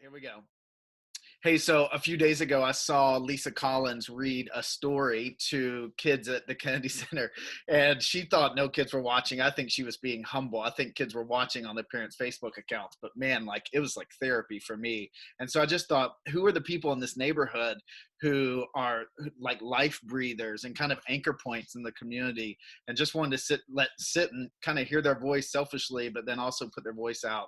Here we go. Hey, so a few days ago, I saw Lisa Collins read a story to kids at the Kennedy Center, and she thought no kids were watching. I think she was being humble. I think kids were watching on their parents' Facebook accounts, but man, like it was like therapy for me. And so I just thought, who are the people in this neighborhood who are like life breathers and kind of anchor points in the community, and just wanted to sit and kind of hear their voice selfishly, but then also put their voice out.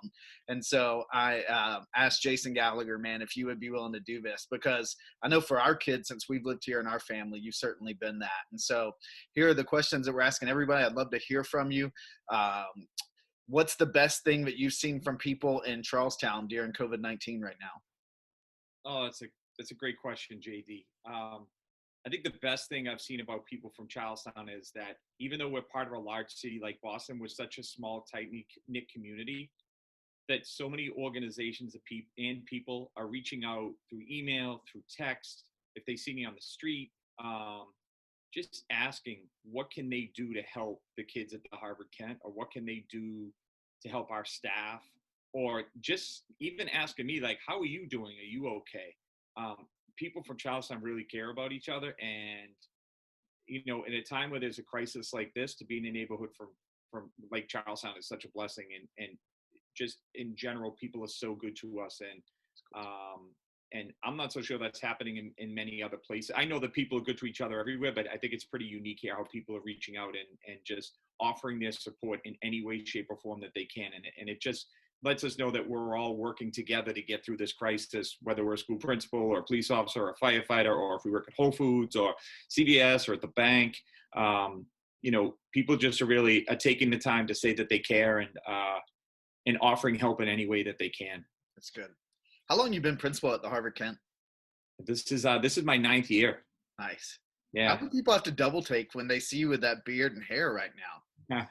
And so I asked Jason Gallagher, man, if you would be willing to do this, because I know for our kids, since we've lived here in our family, you've certainly been that. And so here are the questions that we're asking everybody. I'd love to hear from you. What's the best thing that you've seen from people in Charlestown during COVID-19 right now? Oh, that's a great question, JD. I think the best thing I've seen about people from Charlestown is that even though we're part of a large city like Boston, we're such a small, tight-knit community that so many organizations and people are reaching out through email, through text, if they see me on the street, just asking what can they do to help the kids at the Harvard Kent, or what can they do to help our staff, or just even asking me like, how are you doing? Are you okay? People from Charlestown really care about each other. And, in a time where there's a crisis like this, to be in a neighborhood from like Charlestown is such a blessing. And just in general, people are so good to us. And I'm not so sure that's happening in many other places. I know that people are good to each other everywhere, but I think it's pretty unique here how people are reaching out and just offering their support in any way, shape, or form that they can. And it just lets us know that we're all working together to get through this crisis, whether we're a school principal or a police officer or a firefighter, or if we work at Whole Foods or CVS or at the bank. People just are really taking the time to say that they care and offering help in any way that they can. That's good. How long you been principal at the Harvard Kent? This is my 9th year. Nice. Yeah. How do people have to double take when they see you with that beard and hair right now?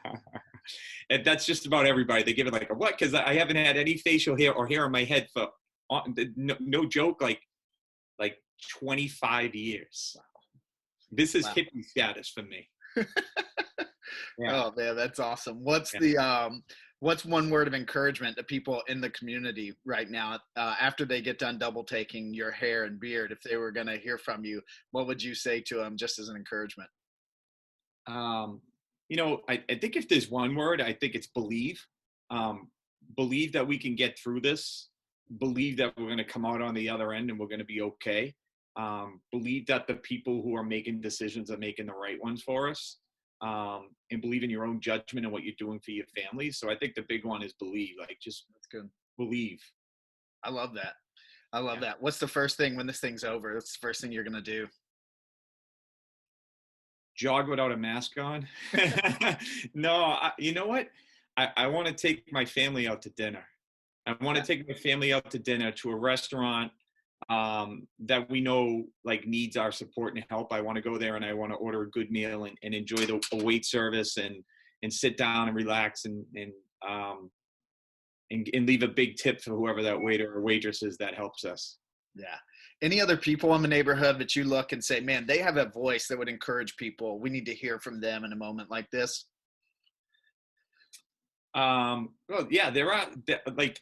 And that's just about everybody. They give it like a what? Because I haven't had any facial hair or hair on my head for no joke, like 25 years. This is hippie status for me. Yeah. Oh man, that's awesome. What's one word of encouragement to people in the community right now after they get done double taking your hair and beard? If they were going to hear from you, what would you say to them just as an encouragement? I think if there's one word, I think it's believe. Believe that we can get through this. Believe that we're going to come out on the other end and we're going to be okay. Believe that the people who are making decisions are making the right ones for us. And believe in your own judgment and what you're doing for your family. So I think the big one is believe. That's good. Believe. I love that. I love that. What's the first thing when this thing's over? What's the first thing you're going to do? Jog without a mask on. No, you know what? I want to take my family out to dinner. I want to take my family out to dinner to a restaurant that we know needs our support and help. I want to go there and I want to order a good meal and enjoy the wait service and sit down and relax and leave a big tip for whoever that waiter or waitress is that helps us. Yeah. Any other people in the neighborhood that you look and say, man, they have a voice that would encourage people? We need to hear from them in a moment like this. Well, yeah, there are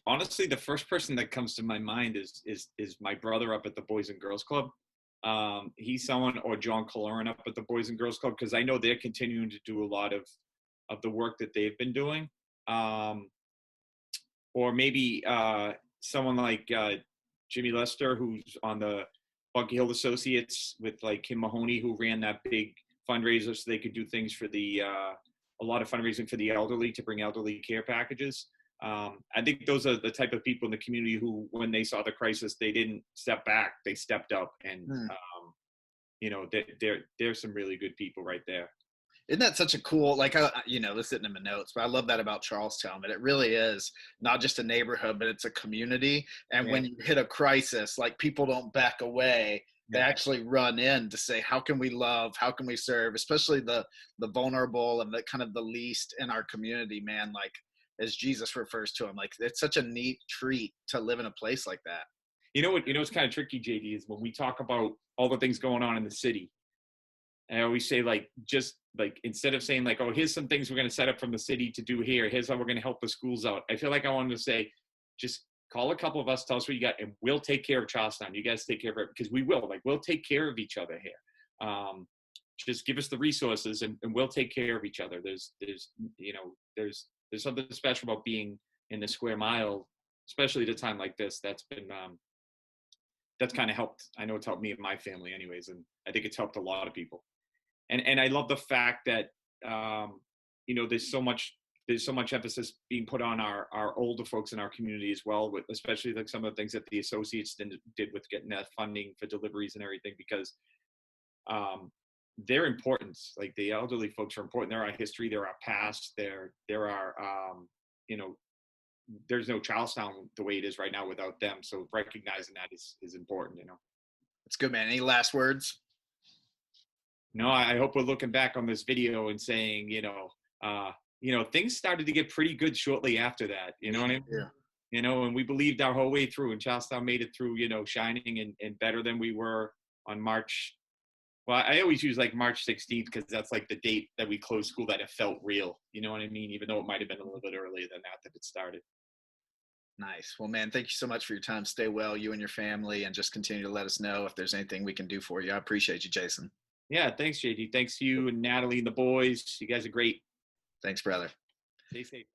honestly, the first person that comes to my mind is my brother up at the Boys and Girls Club. He's someone, or John Coloran up at the Boys and Girls Club, because I know they're continuing to do a lot of the work that they've been doing. Or maybe someone like Jimmy Lester, who's on the Bunker Hill Associates with Kim Mahoney, who ran that big fundraiser so they could do things for a lot of fundraising for the elderly, to bring elderly care packages. I think those are the type of people in the community who, when they saw the crisis, they didn't step back, they stepped up. And, there's some really good people right there. Isn't that such a cool, this isn't in my notes, but I love that about Charlestown, but it really is not just a neighborhood, but it's a community. And when you hit a crisis, people don't back away. They actually run in to say, how can we love? How can we serve? Especially the vulnerable and the kind of the least in our community, man, as Jesus refers to them. It's such a neat treat to live in a place like that. What's kind of tricky, JD, is when we talk about all the things going on in the city, I always say instead of saying oh, here's some things we're going to set up from the city to do here, here's how we're going to help the schools out. I feel like I wanted to say, just call a couple of us, tell us what you got, and we'll take care of Charlestown. You guys take care of it, because we will. Like, we'll take care of each other here. Just give us the resources, and we'll take care of each other. There's something special about being in the square mile, especially at a time like this. That's kind of helped. I know it's helped me and my family anyways, and I think it's helped a lot of people. And I love the fact that there's so much emphasis being put on our older folks in our community as well, with especially like some of the things that the associates did with getting that funding for deliveries and everything, because they're important. Like, the elderly folks are important. They're our history. They're our past. They're our there's no Charlestown the way it is right now without them. So recognizing that is important. That's good, man. Any last words? No, I hope we're looking back on this video and saying, things started to get pretty good shortly after that. You know what I mean? Yeah. And we believed our whole way through, and Charlestown made it through, shining and better than we were on March. Well, I always use like March 16th, because that's like the date that we closed school, that it felt real. You know what I mean? Even though it might have been a little bit earlier than that it started. Nice. Well, man, thank you so much for your time. Stay well, you and your family, and just continue to let us know if there's anything we can do for you. I appreciate you, Jason. Yeah, thanks, JD. Thanks to you and Natalie and the boys. You guys are great. Thanks, brother. Stay safe.